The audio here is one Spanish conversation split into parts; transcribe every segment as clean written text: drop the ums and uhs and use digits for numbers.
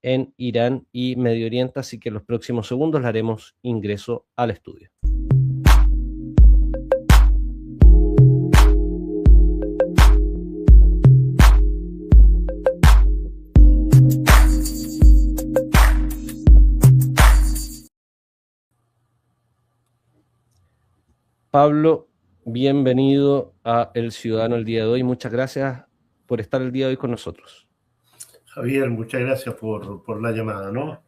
en Irán y Medio Oriente, así que en los próximos segundos le haremos ingreso al estudio. Pablo, bienvenido a El Ciudadano el día de hoy. Muchas gracias por estar el día de hoy con nosotros. Javier, muchas gracias por la llamada, ¿no?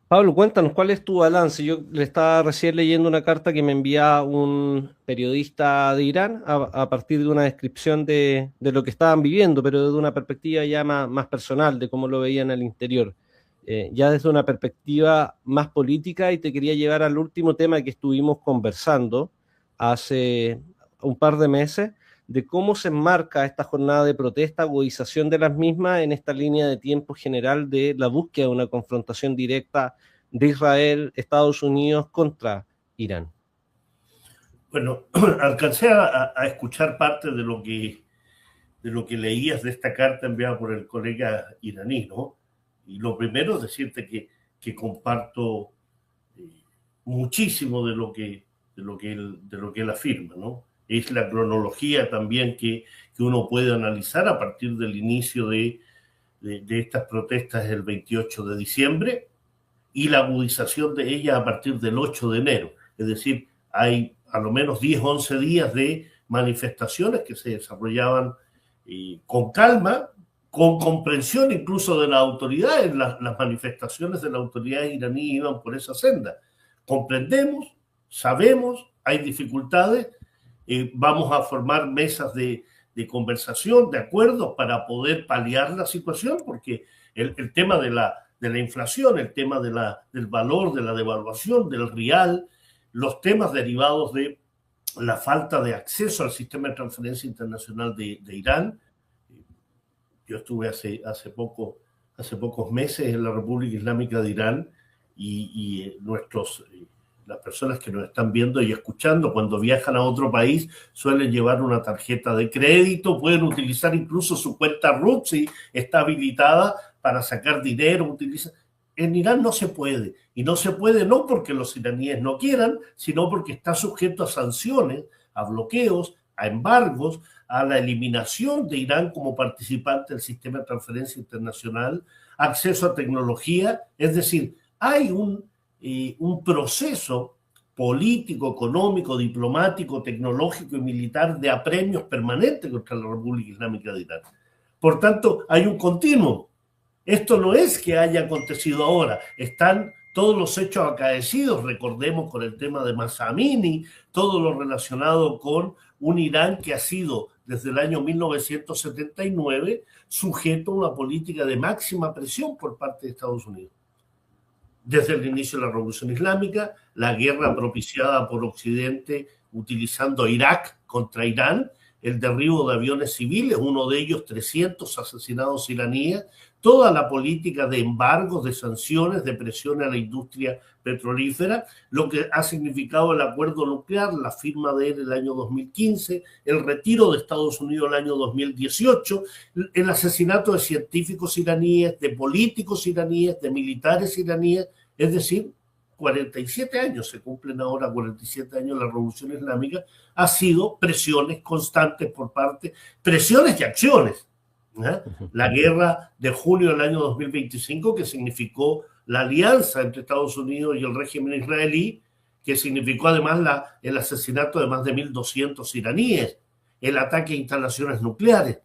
Pablo, cuéntanos, ¿cuál es tu balance? Yo le estaba recién leyendo una carta que me envía un periodista de Irán a partir de una descripción de lo que estaban viviendo, pero desde una perspectiva ya más personal, de cómo lo veían al interior. Ya desde una perspectiva más política, y te quería llevar al último tema que estuvimos conversando hace un par de meses, de cómo se enmarca esta jornada de protesta, agudización de las mismas en esta línea de tiempo general de la búsqueda de una confrontación directa de Israel, Estados Unidos contra Irán. Bueno, alcancé a escuchar parte de lo que leías de esta carta enviada por el colega iraní, ¿no? Y lo primero es decirte que comparto muchísimo de lo que él afirma, ¿no? Es la cronología también que uno puede analizar a partir del inicio de estas protestas el 28 de diciembre y la agudización de ellas a partir del 8 de enero. Es decir, hay a lo menos 10, 11 días de manifestaciones que se desarrollaban con calma, con comprensión incluso de las autoridades. Las manifestaciones de las autoridades iraníes iban por esa senda. Comprendemos, sabemos, hay dificultades, vamos a formar mesas de conversación, de acuerdos para poder paliar la situación, porque el tema de la inflación, el tema del valor, de la devaluación, del rial, los temas derivados de la falta de acceso al sistema de transferencia internacional de Irán. Yo estuve hace pocos meses en la República Islámica de Irán y las personas que nos están viendo y escuchando, cuando viajan a otro país, suelen llevar una tarjeta de crédito, pueden utilizar incluso su cuenta RUT si está habilitada para sacar dinero. En Irán no se puede, y no se puede no porque los iraníes no quieran, sino porque está sujeto a sanciones, a bloqueos, a embargos, a la eliminación de Irán como participante del sistema de transferencia internacional, acceso a tecnología. Es decir, hay un proceso político, económico, diplomático, tecnológico y militar de apremios permanentes contra la República Islámica de Irán. Por tanto, hay un continuo. Esto no es que haya acontecido ahora, están todos los hechos acaecidos, recordemos con el tema de Mahsa Amini, todo lo relacionado con un Irán que ha sido desde el año 1979 sujeto a una política de máxima presión por parte de Estados Unidos. Desde el inicio de la Revolución Islámica, la guerra propiciada por Occidente utilizando Irak contra Irán, el derribo de aviones civiles, uno de ellos 300 asesinados iraníes, toda la política de embargos, de sanciones, de presión a la industria petrolífera, lo que ha significado el acuerdo nuclear, la firma de él el año 2015, el retiro de Estados Unidos el año 2018, el asesinato de científicos iraníes, de políticos iraníes, de militares iraníes, es decir, 47 años, se cumplen ahora 47 años de la Revolución Islámica, ha sido presiones constantes por parte, presiones y acciones. La guerra de junio del año 2025, que significó la alianza entre Estados Unidos y el régimen israelí, que significó además el asesinato de más de 1.200 iraníes, el ataque a instalaciones nucleares.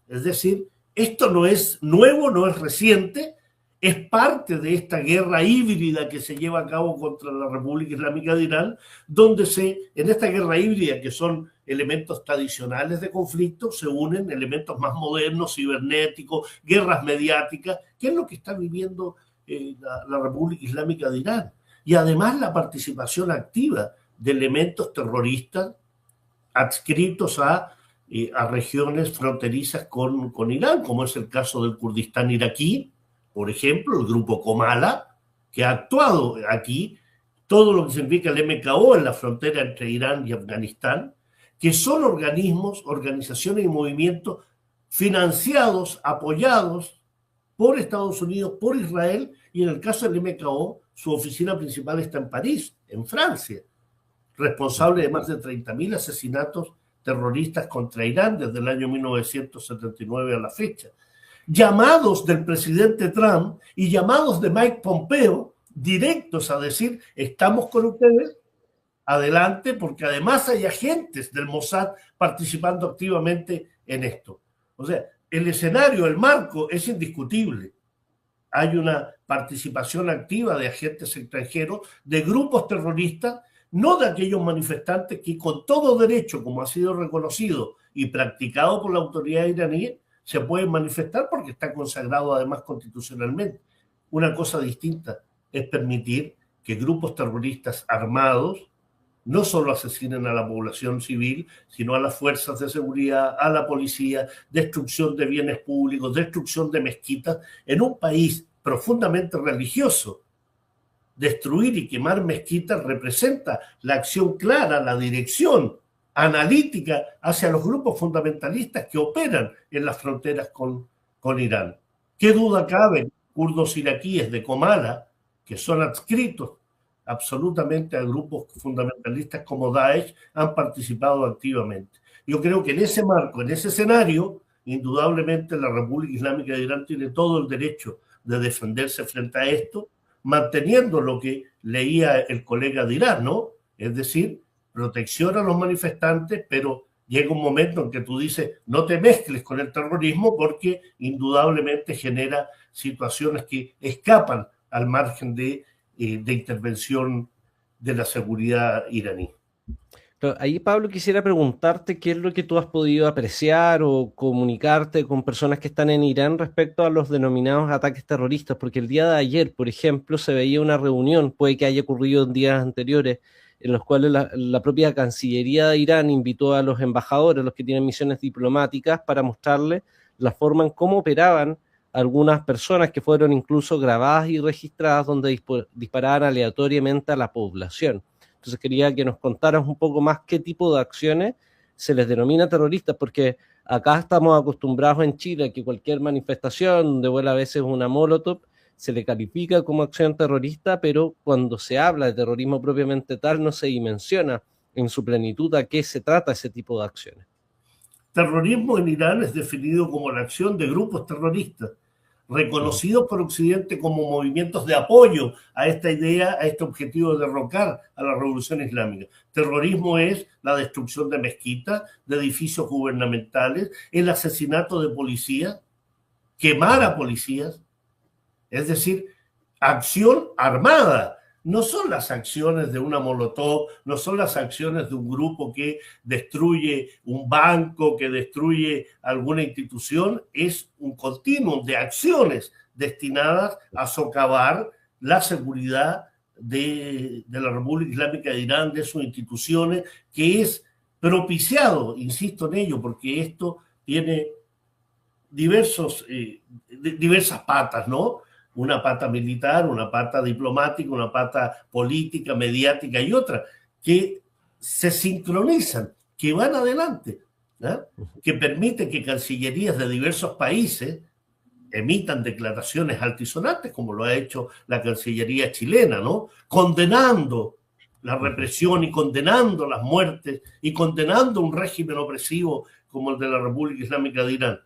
Es decir, esto no es nuevo, no es reciente, es parte de esta guerra híbrida que se lleva a cabo contra la República Islámica de Irán, donde en esta guerra híbrida, que son elementos tradicionales de conflicto, se unen elementos más modernos, cibernéticos, guerras mediáticas, que es lo que está viviendo la República Islámica de Irán. Y además la participación activa de elementos terroristas adscritos a regiones fronterizas con Irán, como es el caso del Kurdistán iraquí, por ejemplo, el grupo Comala, que ha actuado aquí, todo lo que significa el MKO en la frontera entre Irán y Afganistán, que son organismos, organizaciones y movimientos financiados, apoyados por Estados Unidos, por Israel, y en el caso del MKO, su oficina principal está en París, en Francia, responsable de más de 30.000 asesinatos terroristas contra Irán desde el año 1979 a la fecha. Llamados del presidente Trump y llamados de Mike Pompeo directos a decir, estamos con ustedes, adelante, porque además hay agentes del Mossad participando activamente en esto. O sea, el escenario, el marco es indiscutible. Hay una participación activa de agentes extranjeros, de grupos terroristas, no de aquellos manifestantes que con todo derecho, como ha sido reconocido y practicado por la autoridad iraní, se pueden manifestar porque está consagrado además constitucionalmente. Una cosa distinta es permitir que grupos terroristas armados no solo asesinen a la población civil, sino a las fuerzas de seguridad, a la policía, destrucción de bienes públicos, destrucción de mezquitas, en un país profundamente religioso. Destruir y quemar mezquitas representa la acción clara, la dirección analítica hacia los grupos fundamentalistas que operan en las fronteras con Irán. ¿Qué duda cabe? Kurdos iraquíes de Comala, que son adscritos absolutamente a grupos fundamentalistas como Daesh, han participado activamente. Yo creo que en ese marco, en ese escenario, indudablemente la República Islámica de Irán tiene todo el derecho de defenderse frente a esto, manteniendo lo que leía el colega de Irán, ¿no? Es decir, protección a los manifestantes, pero llega un momento en que tú dices, no te mezcles con el terrorismo porque indudablemente genera situaciones que escapan al margen de intervención de la seguridad iraní. Pero ahí, Pablo, quisiera preguntarte qué es lo que tú has podido apreciar o comunicarte con personas que están en Irán respecto a los denominados ataques terroristas, porque el día de ayer, por ejemplo, se veía una reunión, puede que haya ocurrido en días anteriores, en los cuales la propia Cancillería de Irán invitó a los embajadores, los que tienen misiones diplomáticas, para mostrarles la forma en cómo operaban algunas personas que fueron incluso grabadas y registradas donde disparaban aleatoriamente a la población. Entonces quería que nos contaras un poco más qué tipo de acciones se les denomina terroristas, porque acá estamos acostumbrados en Chile a que cualquier manifestación donde vuela a veces una molotov se le califica como acción terrorista, pero cuando se habla de terrorismo propiamente tal no se dimensiona en su plenitud a qué se trata ese tipo de acciones. Terrorismo en Irán es definido como la acción de grupos terroristas reconocidos por Occidente como movimientos de apoyo a esta idea, a este objetivo de derrocar a la revolución islámica. Terrorismo es la destrucción de mezquitas, de edificios gubernamentales, el asesinato de policías, quemar a policías, es decir, acción armada. No son las acciones de una molotov, no son las acciones de un grupo que destruye un banco, que destruye alguna institución, es un continuum de acciones destinadas a socavar la seguridad de la República Islámica de Irán, de sus instituciones, que es propiciado, insisto en ello, porque esto tiene diversas patas, ¿no? Una pata militar, una pata diplomática, una pata política, mediática y otra, que se sincronizan, que van adelante, ¿no? Que permite que cancillerías de diversos países emitan declaraciones altisonantes, como lo ha hecho la Cancillería chilena, ¿no? Condenando la represión y condenando las muertes y condenando un régimen opresivo como el de la República Islámica de Irán,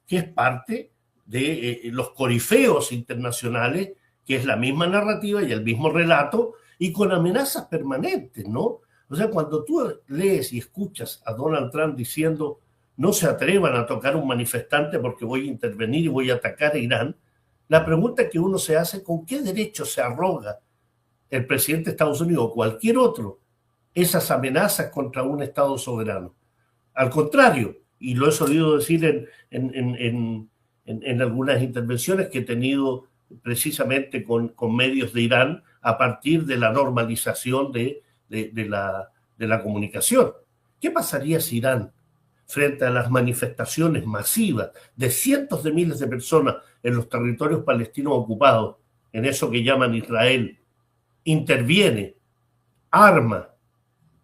que es parte de los corifeos internacionales, que es la misma narrativa y el mismo relato, y con amenazas permanentes, ¿no? O sea, cuando tú lees y escuchas a Donald Trump diciendo no se atrevan a tocar un manifestante porque voy a intervenir y voy a atacar a Irán, la pregunta que uno se hace, ¿con qué derecho se arroga el presidente de Estados Unidos o cualquier otro esas amenazas contra un Estado soberano? Al contrario, y lo he solido decir en algunas intervenciones que he tenido precisamente con medios de Irán a partir de la normalización de la comunicación. ¿Qué pasaría si Irán, frente a las manifestaciones masivas de cientos de miles de personas en los territorios palestinos ocupados, en eso que llaman Israel, interviene, arma,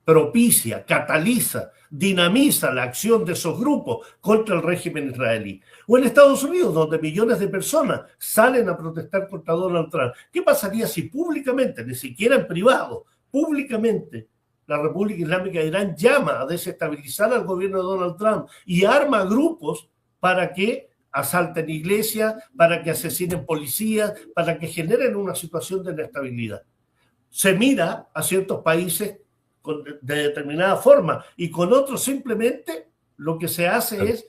propicia, cataliza dinamiza la acción de esos grupos contra el régimen israelí. O en Estados Unidos, donde millones de personas salen a protestar contra Donald Trump. ¿Qué pasaría si públicamente, ni siquiera en privado, públicamente, la República Islámica de Irán llama a desestabilizar al gobierno de Donald Trump y arma grupos para que asalten iglesias, para que asesinen policías, para que generen una situación de inestabilidad? Se mira a ciertos países de determinada forma y con otros simplemente lo que se hace es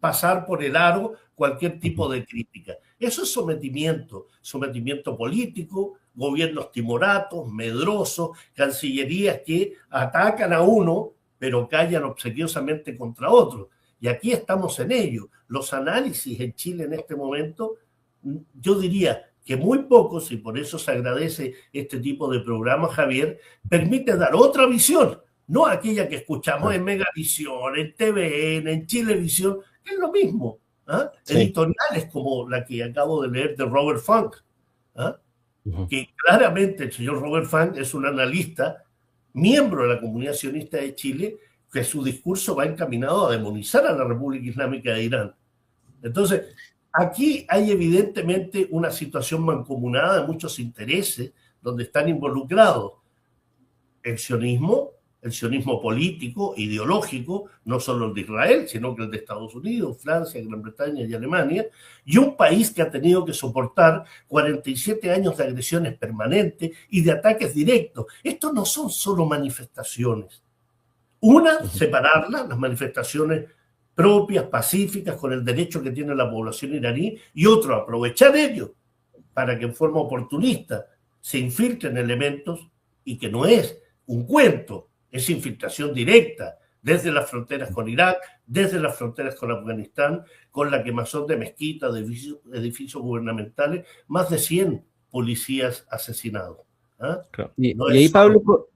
pasar por el aro cualquier tipo de crítica. Eso es sometimiento político, gobiernos timoratos, medrosos, cancillerías que atacan a uno pero callan obsequiosamente contra otro. Y aquí estamos en ello. Los análisis en Chile en este momento, yo diría que muy pocos, y por eso se agradece este tipo de programas, Javier, permite dar otra visión, no aquella que escuchamos en Megavisión, en TVN, en Chilevisión, que es lo mismo. Sí. Editoriales como la que acabo de leer de Robert Funk, que claramente el señor Robert Funk es un analista, miembro de la comunidad sionista de Chile, que su discurso va encaminado a demonizar a la República Islámica de Irán. Entonces, aquí hay evidentemente una situación mancomunada de muchos intereses donde están involucrados el sionismo político, ideológico, no solo el de Israel, sino que el de Estados Unidos, Francia, Gran Bretaña y Alemania, y un país que ha tenido que soportar 47 años de agresiones permanentes y de ataques directos. Estos no son solo manifestaciones. Una, separarlas, las manifestaciones propias, pacíficas, con el derecho que tiene la población iraní, y otro, aprovechar ello para que en forma oportunista se infiltren elementos y que no es un cuento, es infiltración directa desde las fronteras con Irak, desde las fronteras con Afganistán, con la quemazón de mezquitas, de edificios gubernamentales, más de 100 policías asesinados. Claro. Y ahí, Pablo,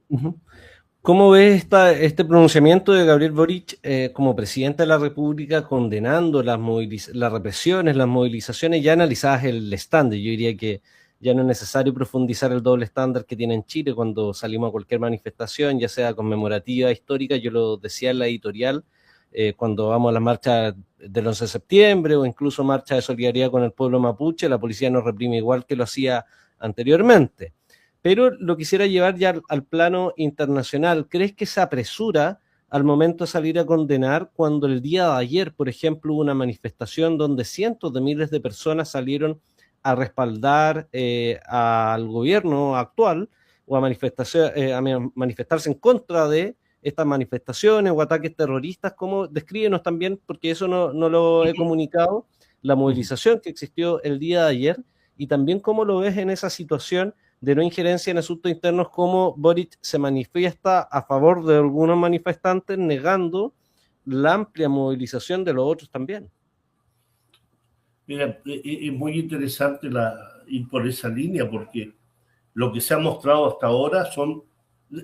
¿cómo ves este pronunciamiento de Gabriel Boric como presidente de la República condenando las represiones, las movilizaciones, ya analizadas el estándar? Yo diría que ya no es necesario profundizar el doble estándar que tiene en Chile cuando salimos a cualquier manifestación, ya sea conmemorativa, histórica. Yo lo decía en la editorial, cuando vamos a las marchas del 11 de septiembre o incluso marcha de solidaridad con el pueblo mapuche, la policía nos reprime igual que lo hacía anteriormente. Pero lo quisiera llevar ya al plano internacional. ¿Crees que se apresura al momento de salir a condenar cuando el día de ayer, por ejemplo, hubo una manifestación donde cientos de miles de personas salieron a respaldar al gobierno actual o a manifestarse en contra de estas manifestaciones o ataques terroristas? ¿Cómo? Descríbenos también, porque eso no lo he comunicado, la movilización que existió el día de ayer y también cómo lo ves en esa situación de no injerencia en asuntos internos, cómo Boric se manifiesta a favor de algunos manifestantes negando la amplia movilización de los otros también. Mira, es muy interesante ir por esa línea porque lo que se ha mostrado hasta ahora son,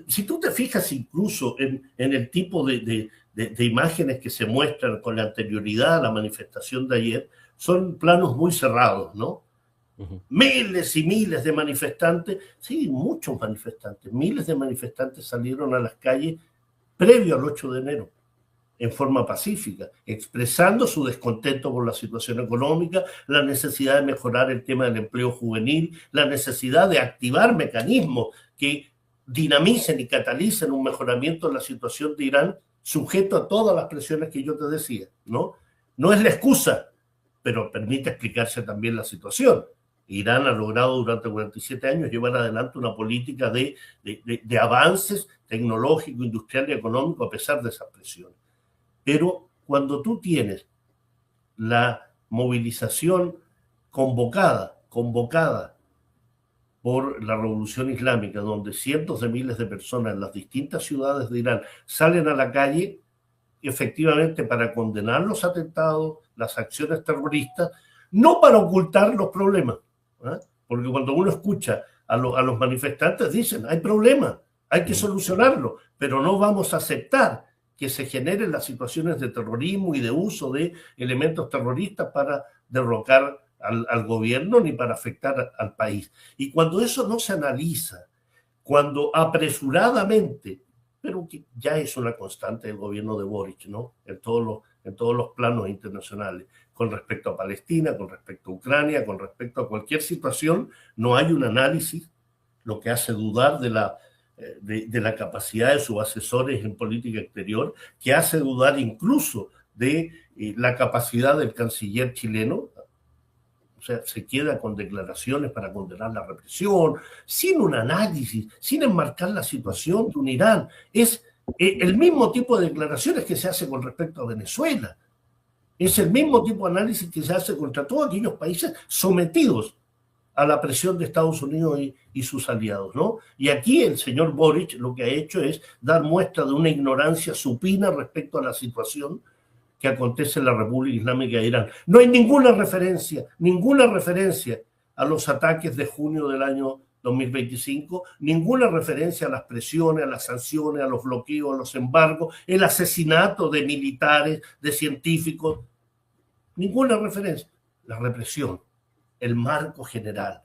si tú te fijas incluso en el tipo de imágenes que se muestran con la anterioridad a la manifestación de ayer, son planos muy cerrados, ¿no? Miles y miles de manifestantes, sí, muchos manifestantes, miles de manifestantes salieron a las calles previo al 8 de enero, en forma pacífica, expresando su descontento por la situación económica, la necesidad de mejorar el tema del empleo juvenil, la necesidad de activar mecanismos que dinamicen y catalicen un mejoramiento de la situación de Irán, sujeto a todas las presiones que yo te decía, ¿no? No es la excusa, pero permite explicarse también la situación. Irán ha logrado durante 47 años llevar adelante una política de avances tecnológico, industrial y económico a pesar de esas presiones. Pero cuando tú tienes la movilización convocada por la Revolución Islámica, donde cientos de miles de personas en las distintas ciudades de Irán salen a la calle, efectivamente para condenar los atentados, las acciones terroristas, no para ocultar los problemas, porque cuando uno escucha a los manifestantes dicen, hay problemas, hay que solucionarlo, pero no vamos a aceptar que se generen las situaciones de terrorismo y de uso de elementos terroristas para derrocar al gobierno ni para afectar al país. Y cuando eso no se analiza, cuando apresuradamente pero que ya es una constante del gobierno de Boric, ¿no? En todos los planos internacionales, con respecto a Palestina, con respecto a Ucrania, con respecto a cualquier situación, no hay un análisis, lo que hace dudar de la capacidad de sus asesores en política exterior, que hace dudar incluso de la capacidad del canciller chileno. O sea, se queda con declaraciones para condenar la represión, sin un análisis, sin enmarcar la situación de un Irán. Es el mismo tipo de declaraciones que se hace con respecto a Venezuela. Es el mismo tipo de análisis que se hace contra todos aquellos países sometidos a la presión de Estados Unidos y sus aliados, ¿no? Y aquí el señor Boric lo que ha hecho es dar muestra de una ignorancia supina respecto a la situación que acontece en la República Islámica de Irán. No hay ninguna referencia a los ataques de junio del año 2025, ninguna referencia a las presiones, a las sanciones, a los bloqueos, a los embargos, el asesinato de militares, de científicos, ninguna referencia. La represión, el marco general.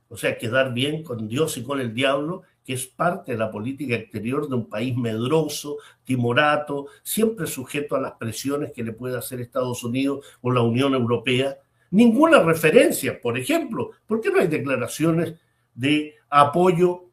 O sea, quedar bien con Dios y con el diablo, que es parte de la política exterior de un país medroso, timorato, siempre sujeto a las presiones que le puede hacer Estados Unidos o la Unión Europea. Ninguna referencia, por ejemplo, ¿por qué no hay declaraciones de apoyo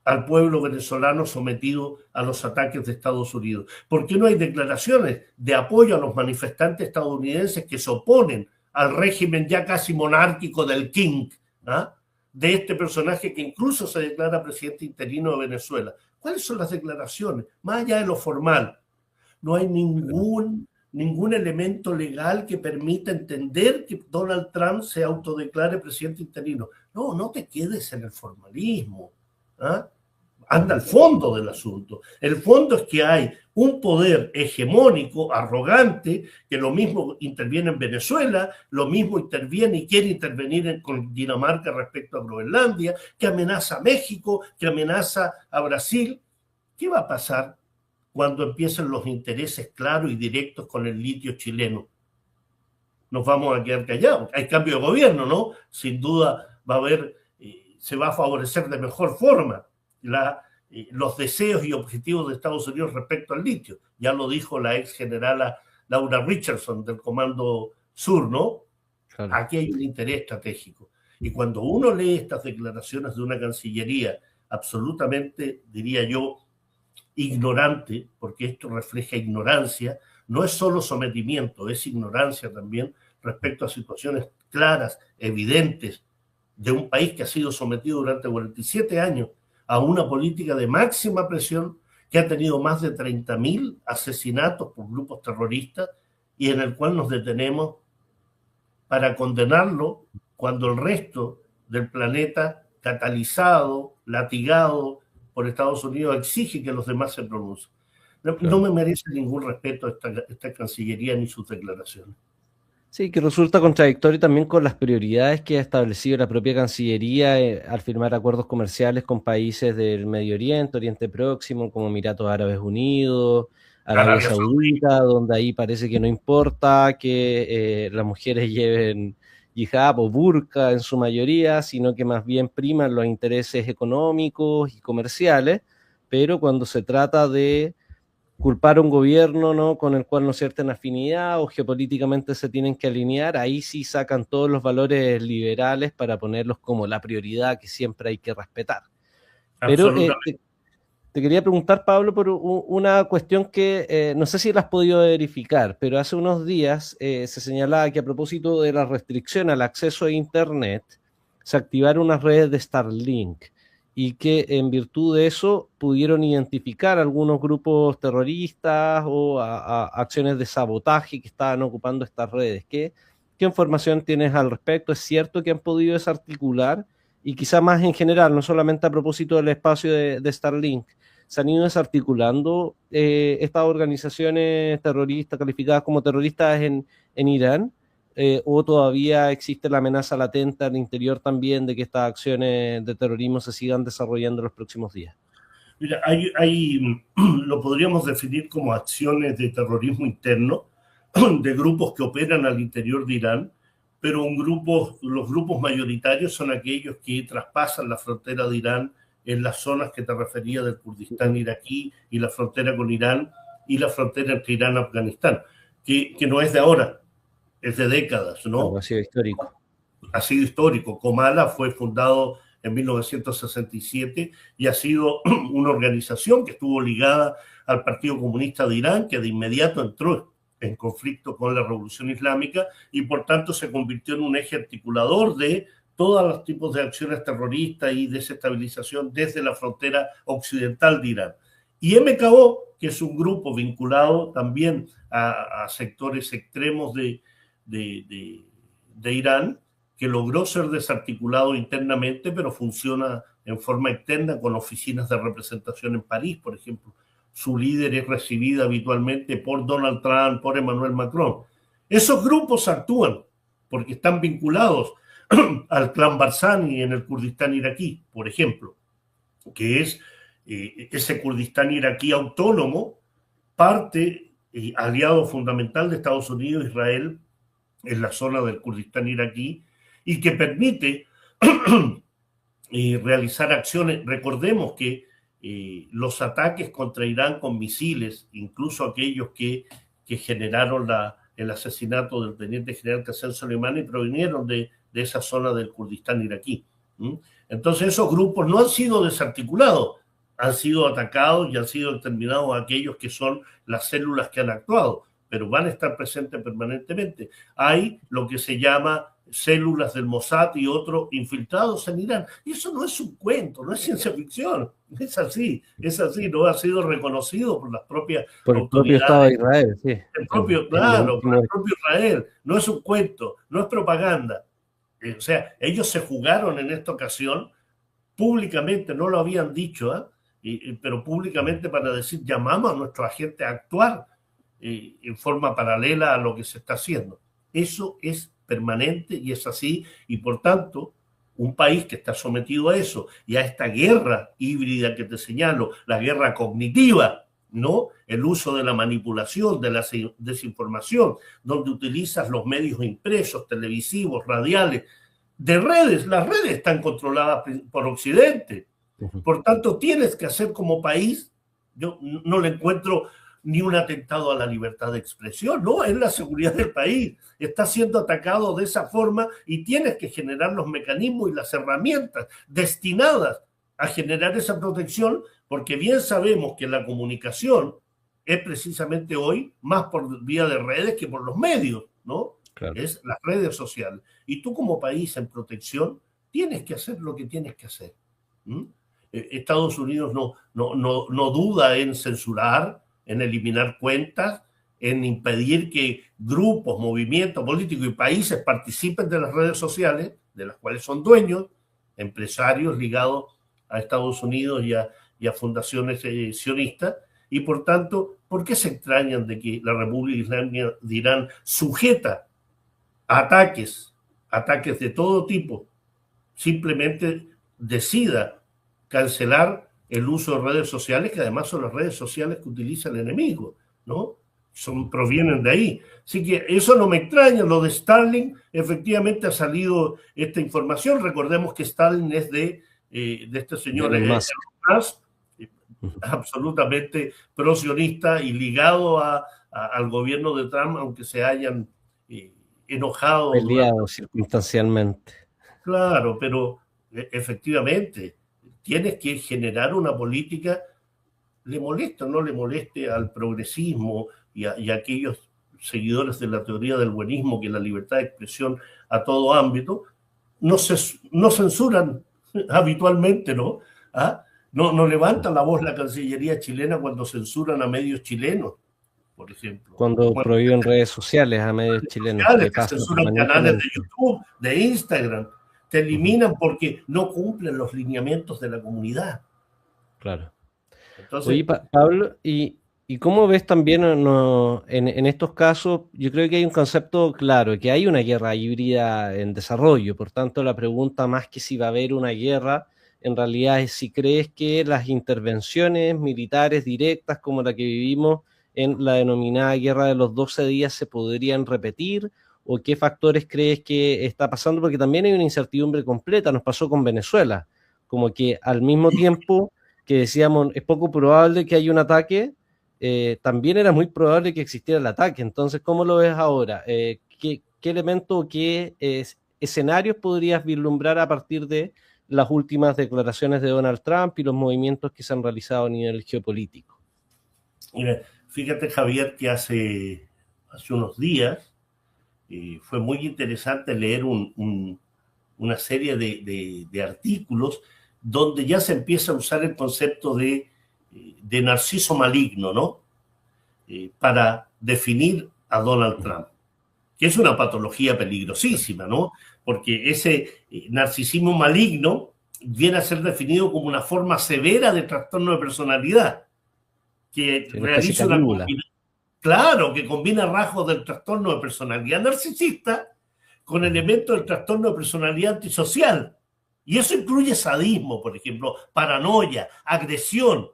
al pueblo venezolano sometido a los ataques de Estados Unidos? ¿Por qué no hay declaraciones de apoyo a los manifestantes estadounidenses que se oponen al régimen ya casi monárquico del King, ¿ah?, de este personaje que incluso se declara presidente interino de Venezuela? ¿Cuáles son las declaraciones? Más allá de lo formal, no hay ningún elemento legal que permita entender que Donald Trump se autodeclare presidente interino. No, no te quedes en el formalismo, ¿ah? Anda al fondo del asunto. El fondo es que hay un poder hegemónico, arrogante, que lo mismo interviene en Venezuela, lo mismo interviene y quiere intervenir con Dinamarca respecto a Groenlandia, que amenaza a México, que amenaza a Brasil. ¿Qué va a pasar cuando empiecen los intereses claros y directos con el litio chileno? Nos vamos a quedar callados. Hay cambio de gobierno, ¿no? Sin duda va a haber, se va a favorecer de mejor forma los deseos y objetivos de Estados Unidos respecto al litio. Ya lo dijo la ex generala Laura Richardson del Comando Sur, ¿no? Claro. Aquí hay un interés estratégico. Y cuando uno lee estas declaraciones de una Cancillería absolutamente, diría yo, ignorante, porque esto refleja ignorancia, no es solo sometimiento, es ignorancia también respecto a situaciones claras, evidentes, de un país que ha sido sometido durante 47 años a una política de máxima presión, que ha tenido más de 30.000 asesinatos por grupos terroristas y en el cual nos detenemos para condenarlo cuando el resto del planeta, catalizado, latigado por Estados Unidos, exige que los demás se pronuncien. No, claro. No me merece ningún respeto esta Cancillería ni sus declaraciones. Sí, que resulta contradictorio también con las prioridades que ha establecido la propia Cancillería al firmar acuerdos comerciales con países del Medio Oriente, Oriente Próximo, como Emiratos Árabes Unidos, Arabia Saudita, donde ahí parece que no importa que las mujeres lleven hijab o burka en su mayoría, sino que más bien priman los intereses económicos y comerciales, pero cuando se trata de culpar a un gobierno, ¿no?, con el cual no sienten afinidad o geopolíticamente se tienen que alinear, ahí sí sacan todos los valores liberales para ponerlos como la prioridad que siempre hay que respetar. Pero te quería preguntar, Pablo, por una cuestión que no sé si la has podido verificar, pero hace unos días se señalaba que a propósito de la restricción al acceso a Internet, se activaron unas redes de Starlink y que en virtud de eso pudieron identificar algunos grupos terroristas o acciones de sabotaje que estaban ocupando estas redes. ¿Qué información tienes al respecto? ¿Es cierto que han podido desarticular? Y quizá más en general, no solamente a propósito del espacio de Starlink, ¿se han ido desarticulando estas organizaciones terroristas, calificadas como terroristas en Irán? ¿O todavía existe la amenaza latente al interior también de que estas acciones de terrorismo se sigan desarrollando en los próximos días? Mira, lo podríamos definir como acciones de terrorismo interno de grupos que operan al interior de Irán, pero los grupos mayoritarios son aquellos que traspasan la frontera de Irán en las zonas que te refería del Kurdistán iraquí y la frontera con Irán y la frontera entre Irán y Afganistán, que no es de ahora, es de décadas, ¿no? Claro, ha sido histórico. Ha sido histórico. Comala fue fundado en 1967 y ha sido una organización que estuvo ligada al Partido Comunista de Irán, que de inmediato entró en conflicto con la Revolución Islámica y por tanto se convirtió en un eje articulador de todos los tipos de acciones terroristas y desestabilización desde la frontera occidental de Irán. Y MKO, que es un grupo vinculado también a sectores extremos de Irán, que logró ser desarticulado internamente, pero funciona en forma externa con oficinas de representación en París, por ejemplo. Su líder es recibida habitualmente por Donald Trump, por Emmanuel Macron. Esos grupos actúan porque están vinculados al clan Barzani en el Kurdistán iraquí, por ejemplo, que es ese Kurdistán iraquí autónomo, parte aliado fundamental de Estados Unidos e Israel en la zona del Kurdistán iraquí, y que permite realizar acciones. Recordemos que los ataques contra Irán con misiles, incluso aquellos que generaron el asesinato del teniente general Qasem Soleimani, provinieron de esa zona del Kurdistán iraquí. Entonces esos grupos no han sido desarticulados, han sido atacados y han sido exterminados aquellos que son las células que han actuado, pero van a estar presentes permanentemente. Hay lo que se llama células del Mossad y otros infiltrados en Irán. Y eso no es un cuento, no es ciencia ficción. Es así, no ha sido reconocido por las propias por el propio Estado de Israel, sí. Claro, por el propio Israel. No es un cuento, no es propaganda. O sea, ellos se jugaron en esta ocasión públicamente, no lo habían dicho, pero públicamente para decir, llamamos a nuestros agentes a actuar en forma paralela a lo que se está haciendo. Eso es permanente y es así, y por tanto, un país que está sometido a eso y a esta guerra híbrida que te señalo, la guerra cognitiva, ¿no? El uso de la manipulación, de la desinformación, donde utilizas los medios impresos, televisivos, radiales, de redes. Las redes están controladas por Occidente. Por tanto, tienes que hacer como país, yo no le encuentro ni un atentado a la libertad de expresión, no, es la seguridad del país, está siendo atacado de esa forma y tienes que generar los mecanismos y las herramientas destinadas a generar esa protección, porque bien sabemos que la comunicación es precisamente hoy más por vía de redes que por los medios, ¿no? Claro. Es las redes sociales. Y tú como país en protección tienes que hacer lo que tienes que hacer. Estados Unidos no duda en censurar, en eliminar cuentas, en impedir que grupos, movimientos políticos y países participen de las redes sociales, de las cuales son dueños, empresarios ligados a Estados Unidos y a fundaciones sionistas, y por tanto, ¿por qué se extrañan de que la República Islámica de Irán, sujeta a ataques de todo tipo, simplemente decida cancelar el uso de redes sociales, que además son las redes sociales que utiliza el enemigo, ¿no? Provienen de ahí. Así que eso no me extraña. Lo de Starlink, efectivamente ha salido esta información. Recordemos que Starlink es de este señor Elon Musk, absolutamente pro-sionista y ligado al gobierno de Trump, aunque se hayan enojado. Peleado circunstancialmente. Claro, pero efectivamente tienes que generar una política, le moleste o no le moleste al progresismo y a aquellos seguidores de la teoría del buenismo, que la libertad de expresión a todo ámbito, no censuran habitualmente, ¿no? No levantan la voz la Cancillería chilena cuando censuran a medios chilenos, por ejemplo. Cuando prohíben redes sociales a medios chilenos. Que censuran canales de YouTube, de Instagram. Te eliminan porque no cumplen los lineamientos de la comunidad. Claro. Entonces, oye, Pablo, ¿y cómo ves también en estos casos? Yo creo que hay un concepto claro, que hay una guerra híbrida en desarrollo. Por tanto, la pregunta más que si va a haber una guerra, en realidad es si crees que las intervenciones militares directas como la que vivimos en la denominada Guerra de los 12 días se podrían repetir, o qué factores crees que está pasando, porque también hay una incertidumbre completa. Nos pasó con Venezuela como que al mismo tiempo que decíamos es poco probable que haya un ataque, también era muy probable que existiera el ataque. Entonces, ¿cómo lo ves ahora? ¿Qué elemento o qué escenarios podrías vislumbrar a partir de las últimas declaraciones de Donald Trump y los movimientos que se han realizado a nivel geopolítico? Mira, fíjate, Javier, que hace unos días fue muy interesante leer una serie de artículos donde ya se empieza a usar el concepto de narciso maligno, ¿no? Para definir a Donald Trump, que es una patología peligrosísima, ¿no? Porque ese narcisismo maligno viene a ser definido como una forma severa de trastorno de personalidad, que realiza una combinación, claro, que combina rasgos del trastorno de personalidad narcisista con elementos del trastorno de personalidad antisocial. Y eso incluye sadismo, por ejemplo, paranoia, agresión.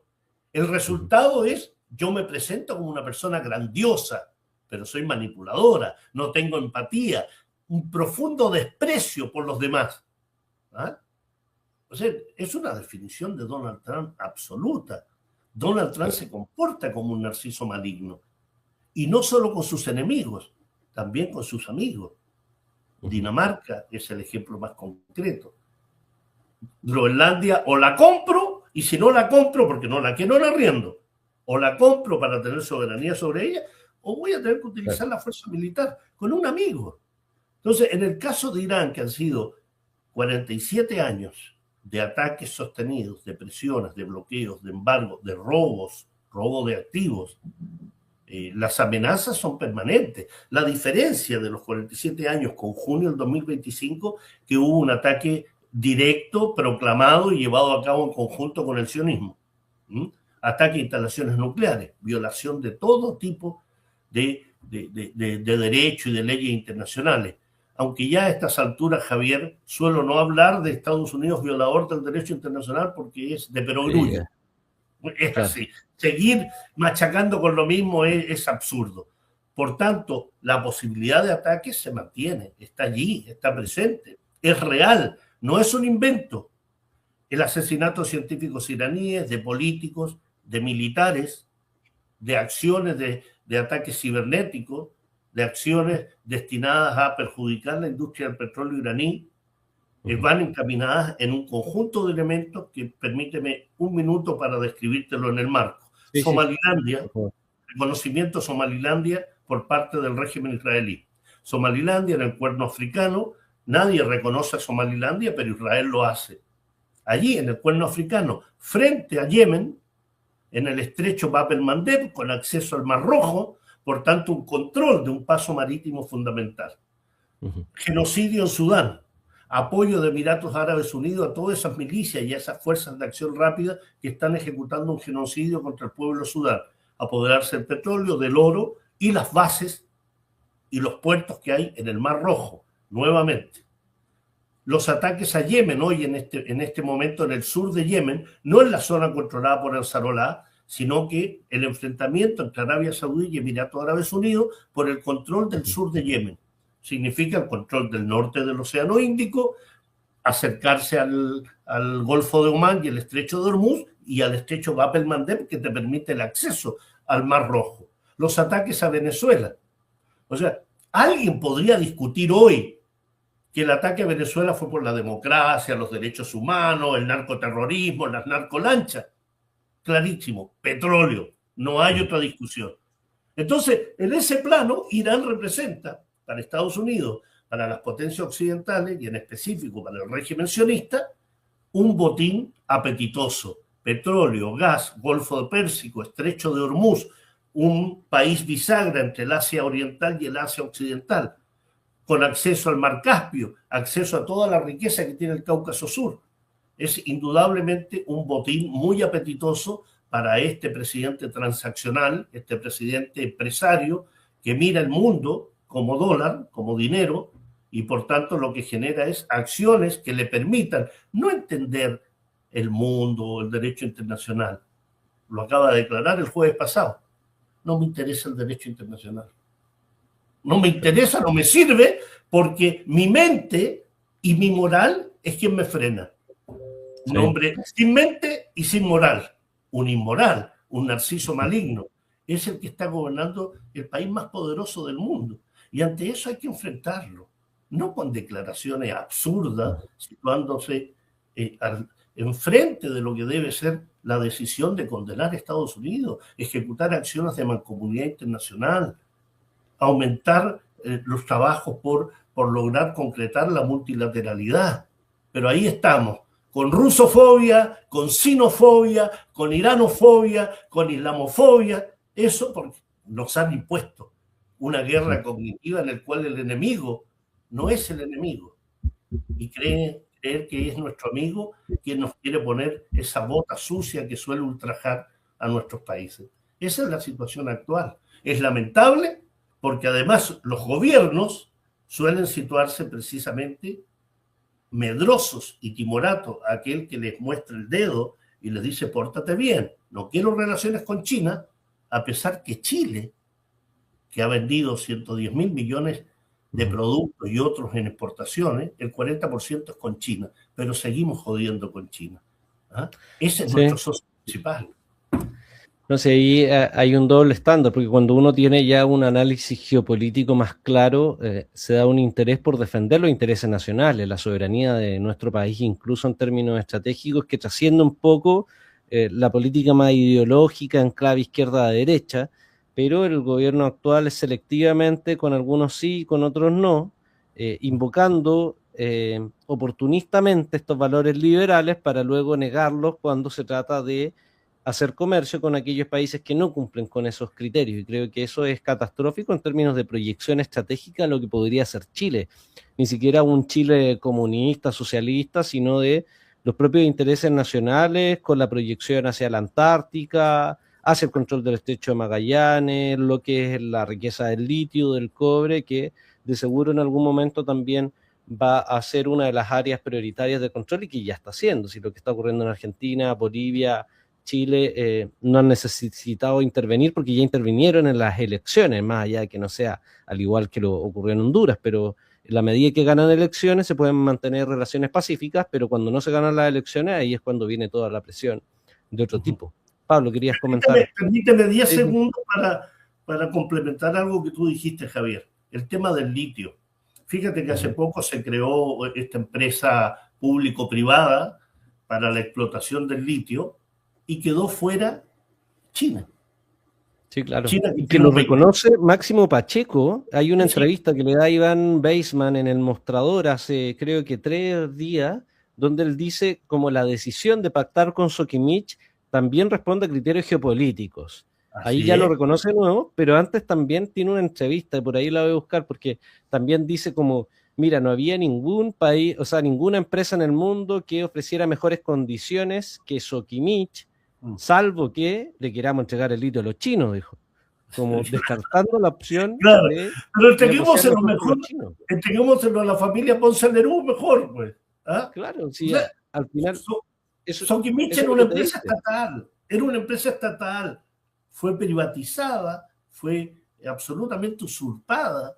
El resultado es, yo me presento como una persona grandiosa, pero soy manipuladora, no tengo empatía, un profundo desprecio por los demás. ¿Ah? O sea, es una definición de Donald Trump absoluta. Donald Trump se comporta como un narciso maligno. Y no solo con sus enemigos, también con sus amigos. Dinamarca es el ejemplo más concreto. Groenlandia, o la compro, y si no la compro porque no la quiero en arriendo, o la compro para tener soberanía sobre ella, o voy a tener que utilizar la fuerza militar con un amigo. Entonces, en el caso de Irán, que han sido 47 años de ataques sostenidos, de presiones, de bloqueos, de embargos, de robos, robo de activos, las amenazas son permanentes. La diferencia de los 47 años con junio del 2025, que hubo un ataque directo, proclamado y llevado a cabo en conjunto con el sionismo. Ataque a instalaciones nucleares, violación de todo tipo de derecho y de leyes internacionales. Aunque ya a estas alturas, Javier, suelo no hablar de Estados Unidos violador del derecho internacional porque es de perogrullo. Es así. Seguir machacando con lo mismo es absurdo. Por tanto, la posibilidad de ataque se mantiene, está allí, está presente, es real, no es un invento. El asesinato de científicos iraníes, de políticos, de militares, de acciones de ataques cibernéticos, de acciones destinadas a perjudicar la industria del petróleo iraní, van encaminadas en un conjunto de elementos que, permíteme un minuto para describírtelo en el marco. Sí, Somalilandia, sí. Reconocimiento Somalilandia por parte del régimen israelí. Somalilandia en el Cuerno Africano, nadie reconoce a Somalilandia, pero Israel lo hace. Allí, en el Cuerno Africano, frente a Yemen, en el estrecho Bab el-Mandeb, con acceso al Mar Rojo, por tanto, un control de un paso marítimo fundamental. Genocidio en Sudán, apoyo de Emiratos Árabes Unidos a todas esas milicias y a esas fuerzas de acción rápida que están ejecutando un genocidio contra el pueblo de Sudán, apoderarse del petróleo, del oro y las bases y los puertos que hay en el Mar Rojo, nuevamente. Los ataques a Yemen hoy en este momento en el sur de Yemen, no en la zona controlada por el Ansarollah, sino que el enfrentamiento entre Arabia Saudí y Emiratos Árabes Unidos por el control del sur de Yemen. Significa el control del norte del Océano Índico, acercarse al Golfo de Omán y el Estrecho de Hormuz y al Estrecho Bab el-Mandeb, que te permite el acceso al Mar Rojo. Los ataques a Venezuela. O sea, alguien podría discutir hoy que el ataque a Venezuela fue por la democracia, los derechos humanos, el narcoterrorismo, las narcolanchas. Clarísimo, petróleo, no hay otra discusión. Entonces, en ese plano, Irán representa para Estados Unidos, para las potencias occidentales y en específico para el régimen sionista, un botín apetitoso. Petróleo, gas, Golfo de Pérsico, Estrecho de Hormuz, un país bisagra entre el Asia Oriental y el Asia Occidental, con acceso al Mar Caspio, acceso a toda la riqueza que tiene el Cáucaso Sur. Es indudablemente un botín muy apetitoso para este presidente transaccional, este presidente empresario que mira el mundo como dólar, como dinero, y por tanto lo que genera es acciones que le permitan no entender el mundo, el derecho internacional. Lo acaba de declarar el jueves pasado. No me interesa el derecho internacional. No me interesa, no me sirve, porque mi mente y mi moral es quien me frena. un hombre sin mente y sin moral, un inmoral, un narciso maligno. Es el que está gobernando el país más poderoso del mundo. Y ante eso hay que enfrentarlo, no con declaraciones absurdas, situándose enfrente de lo que debe ser la decisión de condenar a Estados Unidos, ejecutar acciones de mancomunidad internacional, aumentar los trabajos por lograr concretar la multilateralidad. Pero ahí estamos, con rusofobia, con sinofobia, con iranofobia, con islamofobia, eso porque nos han impuesto una guerra cognitiva en la cual el enemigo no es el enemigo y creer que es nuestro amigo quien nos quiere poner esa bota sucia que suele ultrajar a nuestros países. Esa es la situación actual. Es lamentable porque además los gobiernos suelen situarse precisamente medrosos y timoratos a aquel que les muestra el dedo y les dice pórtate bien, no quiero relaciones con China, a pesar que Chile, que ha vendido 110.000 millones de productos y otros en exportaciones, el 40% es con China, pero seguimos jodiendo con China. ¿Ah? Ese es nuestro socio principal. No sé, ahí hay un doble estándar, porque cuando uno tiene ya un análisis geopolítico más claro, se da un interés por defender los intereses nacionales, la soberanía de nuestro país, incluso en términos estratégicos, que trasciende un poco la política más ideológica en clave izquierda-derecha, pero el gobierno actual es selectivamente, con algunos sí, con otros no, invocando oportunistamente estos valores liberales para luego negarlos cuando se trata de hacer comercio con aquellos países que no cumplen con esos criterios. Y creo que eso es catastrófico en términos de proyección estratégica de lo que podría ser Chile. Ni siquiera un Chile comunista, socialista, sino de los propios intereses nacionales con la proyección hacia la Antártica, hacia el control del estrecho de Magallanes, lo que es la riqueza del litio, del cobre, que de seguro en algún momento también va a ser una de las áreas prioritarias de control y que ya está haciendo. Si lo que está ocurriendo en Argentina, Bolivia, Chile no han necesitado intervenir porque ya intervinieron en las elecciones, más allá de que no sea al igual que lo ocurrió en Honduras, pero en la medida que ganan elecciones se pueden mantener relaciones pacíficas, pero cuando no se ganan las elecciones ahí es cuando viene toda la presión de otro tipo. Pablo, querías comentar. Permíteme 10 segundos para complementar algo que tú dijiste, Javier. El tema del litio. Fíjate que hace poco se creó esta empresa público-privada para la explotación del litio y quedó fuera China. Sí, claro. China, y que lo reconoce Máximo Pacheco. Hay una entrevista que le da Iván Beisman en El Mostrador hace creo que 3 días, donde él dice como la decisión de pactar con Sokimich también responde a criterios geopolíticos. Ahí ya lo reconoce de nuevo, pero antes también tiene una entrevista, y por ahí la voy a buscar, porque también dice como, mira, no había ningún país, o sea, ninguna empresa en el mundo que ofreciera mejores condiciones que Sokimich, salvo que le queramos entregar el litio a los chinos, dijo. Como descartando la opción de... Pero entreguémoselo mejor, entreguémoselo a la familia Ponce Lerú mejor, pues. ¿Ah? Claro, sí, o sea, al final... Sokimich era una empresa estatal, fue privatizada, fue absolutamente usurpada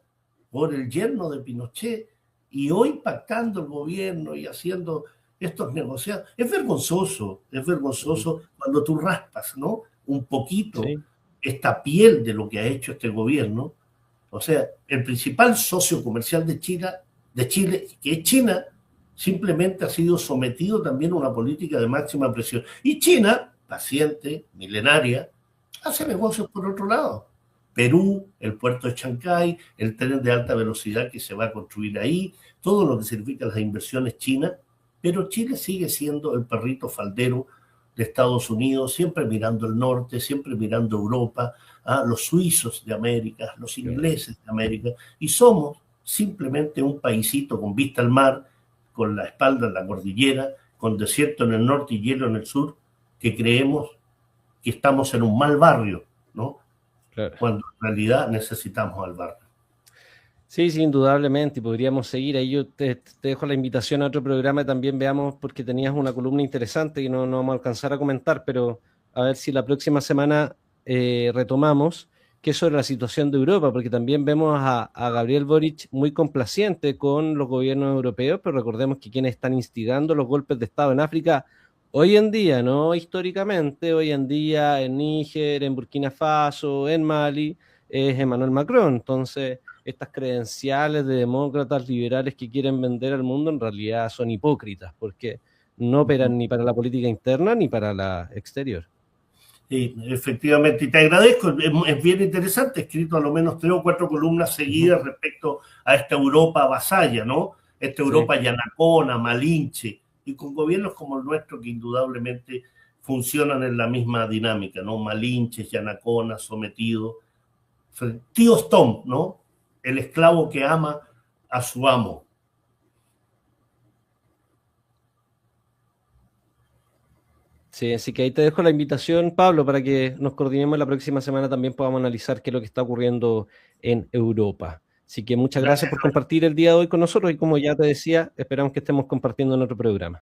por el yerno de Pinochet, y hoy pactando el gobierno y haciendo estos negociados. Es vergonzoso cuando tú raspas, ¿no? Un poquito esta piel de lo que ha hecho este gobierno. O sea, el principal socio comercial de Chile, que es China, simplemente ha sido sometido también a una política de máxima presión. Y China, paciente, milenaria, hace negocios por otro lado. Perú, el puerto de Chancay, el tren de alta velocidad que se va a construir ahí, todo lo que significa las inversiones chinas, pero Chile sigue siendo el perrito faldero de Estados Unidos, siempre mirando el norte, siempre mirando Europa, los suizos de América, los ingleses de América, y somos simplemente un paisito con vista al mar, con la espalda en la cordillera, con desierto en el norte y hielo en el sur, que creemos que estamos en un mal barrio, ¿no? Claro. Cuando en realidad necesitamos al barrio. Sí, sí, indudablemente, y podríamos seguir. Ahí yo te dejo la invitación a otro programa y también veamos, porque tenías una columna interesante y no vamos a alcanzar a comentar, pero a ver si la próxima semana retomamos. que es sobre la situación de Europa, porque también vemos a Gabriel Boric muy complaciente con los gobiernos europeos, pero recordemos que quienes están instigando los golpes de Estado en África hoy en día, no históricamente, hoy en día en Níger, en Burkina Faso, en Mali, es Emmanuel Macron. Entonces, estas credenciales de demócratas liberales que quieren vender al mundo en realidad son hipócritas, porque no operan ni para la política interna ni para la exterior. Sí, efectivamente, y te agradezco, es bien interesante, he escrito a lo menos 3 o 4 columnas seguidas respecto a esta Europa vasalla, ¿no? Esta Sí. Europa yanacona, malinche, y con gobiernos como el nuestro que indudablemente funcionan en la misma dinámica, ¿no? Malinches, yanaconas, sometidos, tíos Tom, ¿no? El esclavo que ama a su amo. Sí, así que ahí te dejo la invitación, Pablo, para que nos coordinemos la próxima semana también podamos analizar qué es lo que está ocurriendo en Europa. Así que muchas gracias Gracias. por compartir el día de hoy con nosotros y como ya te decía, esperamos que estemos compartiendo en otro programa.